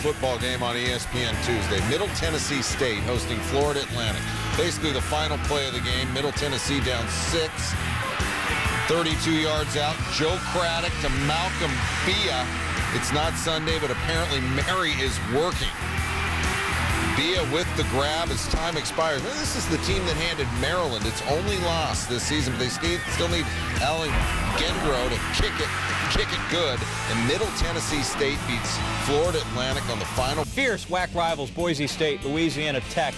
football game on ESPN Tuesday. Middle Tennessee State hosting Florida Atlantic. Basically the final play of the game. Middle Tennessee down 6. 32 yards out. Joe Craddock to Malcolm Bia. It's not Sunday, but apparently Mary is working. Bia with the grab as time expires. Now, this is the team that handed Maryland its only loss this season, but they still need Allen Gendro to kick it good. And Middle Tennessee State beats Florida Atlantic on the final. Fierce WAC rivals Boise State, Louisiana Tech.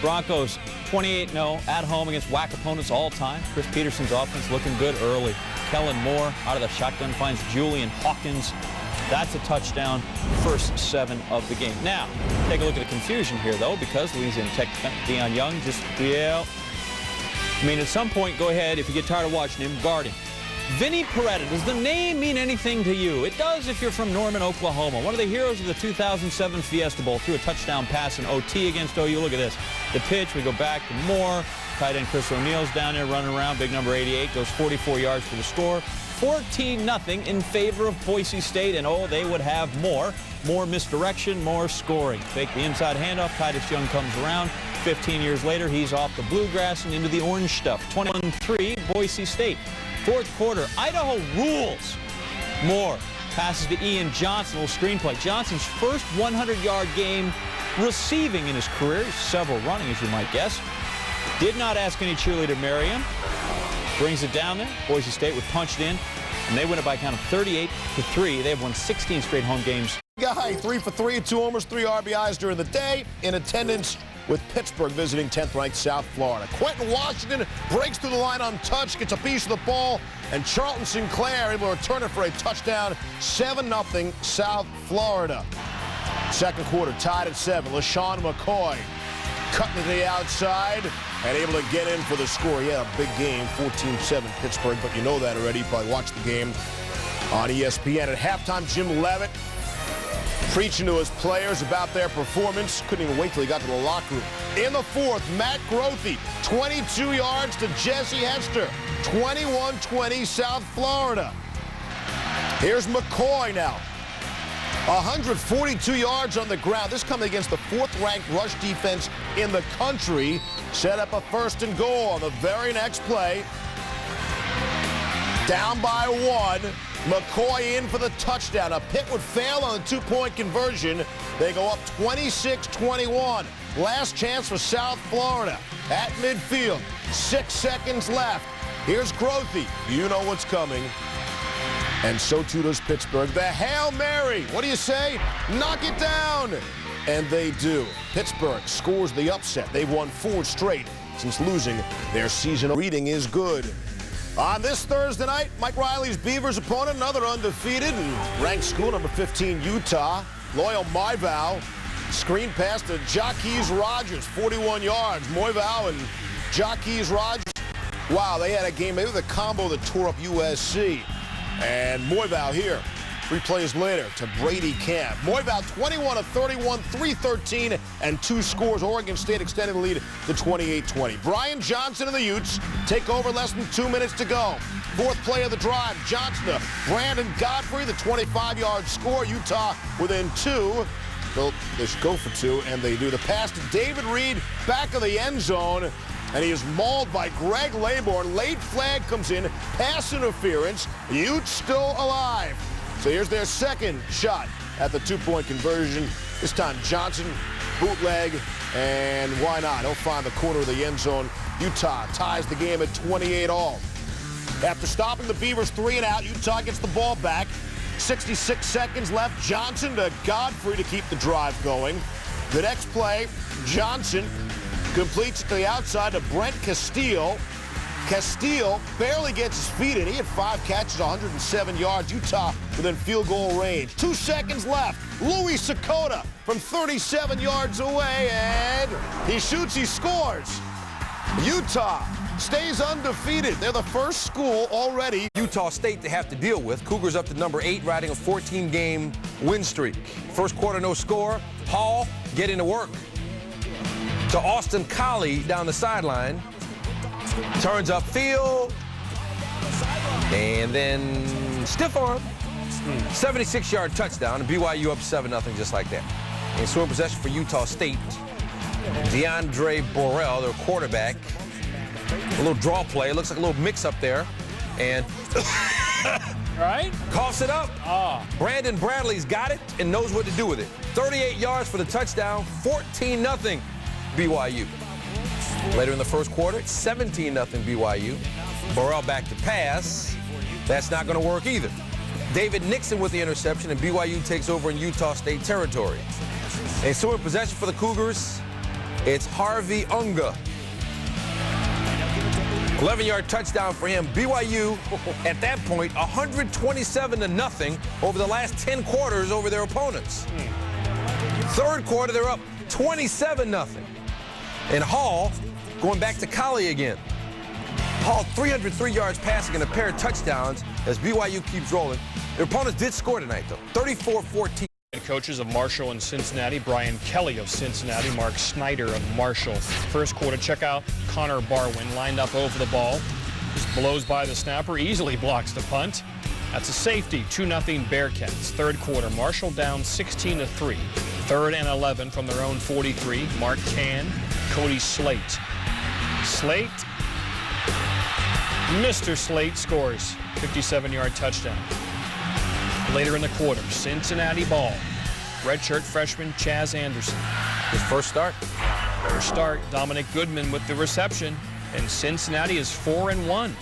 Broncos 28-0 at home against WAC opponents all time. Chris Peterson's offense looking good early. Kellen Moore out of the shotgun finds Julian Hawkins. That's a touchdown, first 7 of the game. Now, take a look at the confusion here, though, because Louisiana Tech Deion Young just, I mean, at some point, go ahead, if you get tired of watching him, guard him. Vinny Peretta, does the name mean anything to you? It does if you're from Norman, Oklahoma. One of the heroes of the 2007 Fiesta Bowl, threw a touchdown pass in OT against OU. Look at this. The pitch, we go back to Moore. Tight end Chris O'Neill's down there running around. Big number 88 goes 44 yards for the score. 14-0 in favor of Boise State, and oh, they would have more. More misdirection, more scoring. Fake the inside handoff. Titus Young comes around. 15 years later, he's off the bluegrass and into the orange stuff. 21-3, Boise State. Fourth quarter, Idaho rules. Moore passes to Ian Johnson, a little screenplay. Johnson's first 100-yard game receiving in his career. Several running, as you might guess. Did not ask any cheerleader to marry him. Brings it down there. Boise State would punch it in, and they win it by a count of 38-3. They have won 16 straight home games. Guy, 3 for 3, 2 homers, 3 RBIs during the day. In attendance with Pittsburgh visiting 10th-ranked South Florida. Quentin Washington breaks through the line untouched, gets a piece of the ball, and Charlton Sinclair able to return it for a touchdown. 7-0 South Florida. Second quarter tied at 7. LaShawn McCoy cutting to the outside and able to get in for the score. Yeah, a big game, 14-7 Pittsburgh, but you know that already. You probably watched the game on ESPN. At halftime, Jim Leavitt preaching to his players about their performance. Couldn't even wait till he got to the locker room. In the fourth, Matt Grothe, 22 yards to Jesse Hester. 21-20 South Florida. Here's McCoy now. 142 yards on the ground. This coming against the 4th-ranked rush defense in the country. Set up a 1st and goal on the very next play. Down by 1. McCoy in for the touchdown. A Pitt would fail on the 2-point conversion. They go up 26-21. Last chance for South Florida at midfield. 6 seconds left. Here's Grothe. You know what's coming. And so too does Pittsburgh. The Hail Mary. What do you say? Knock it down. And they do. Pittsburgh scores the upset. They've won 4 straight since losing their season. Reading is good. On this Thursday night, Mike Riley's Beavers opponent, another undefeated and ranked school number 15, Utah. Loyal Moivow. Screen pass to Jaquez Rogers, 41 yards. Moivow and Jaquez Rogers. Wow, they had a game, maybe the combo that tore up USC. And Moivow here, 3 plays later to Brady Camp. Moivow 21 of 31, 313, and 2 scores. Oregon State extended the lead to 28-20. Brian Johnson and the Utes take over, less than 2 minutes to go. 4th play of the drive. Johnson to Brandon Godfrey, the 25-yard score. Utah within 2. They go for 2, and they do. The pass to David Reed, back of the end zone. And he is mauled by Greg Laybourne. Late flag comes in. Pass interference. Utes still alive. So here's their second shot at the 2-point conversion. This time Johnson, bootleg, and why not? He'll find the corner of the end zone. Utah ties the game at 28-all. After stopping the Beavers 3 and out, Utah gets the ball back. 66 seconds left. Johnson to Godfrey to keep the drive going. The next play, Johnson completes it to the outside to Brent Castile. Castile barely gets his feet in. He had 5 catches, 107 yards. Utah within field goal range. 2 seconds left. Louis Sakota from 37 yards away, and he shoots, he scores. Utah stays undefeated. They're the first school already. Utah State to have to deal with. Cougars up to number 8, riding a 14-game win streak. First quarter, no score. Hall getting to work. To Austin Collie down the sideline. Turns upfield. And then stiff arm. 76-yard touchdown, and BYU up 7-0 just like that. And so in possession for Utah State, DeAndre Borrell, their quarterback. A little draw play. Looks like a little mix-up there. And right? coughs it up. Brandon Bradley's got it and knows what to do with it. 38 yards for the touchdown, 14-0 BYU. Later in the first quarter, 17-0 BYU. Borrell back to pass. That's not going to work either. David Nixon with the interception, and BYU takes over in Utah State territory. And so in possession for the Cougars, it's Harvey Unga. 11-yard touchdown for him. BYU, at that point, 127-0 over the last 10 quarters over their opponents. Third quarter, they're up 27-0. And Hall going back to Collie again. Hall 303 yards passing and a pair of touchdowns as BYU keeps rolling. Their opponents did score tonight, though, 34-14. Coaches of Marshall and Cincinnati, Brian Kelly of Cincinnati, Mark Snyder of Marshall. First quarter, check out Connor Barwin lined up over the ball. Just blows by the snapper, easily blocks the punt. That's a safety, 2-0 Bearcats. Third quarter, Marshall down 16-3. Third and 11 from their own 43. Mark Cann, Cody Slate. Slate, Mr. Slate scores, 57-yard touchdown. Later in the quarter, Cincinnati ball. Redshirt freshman Chaz Anderson. His first start. First start, Dominic Goodman with the reception, and Cincinnati is 4-1.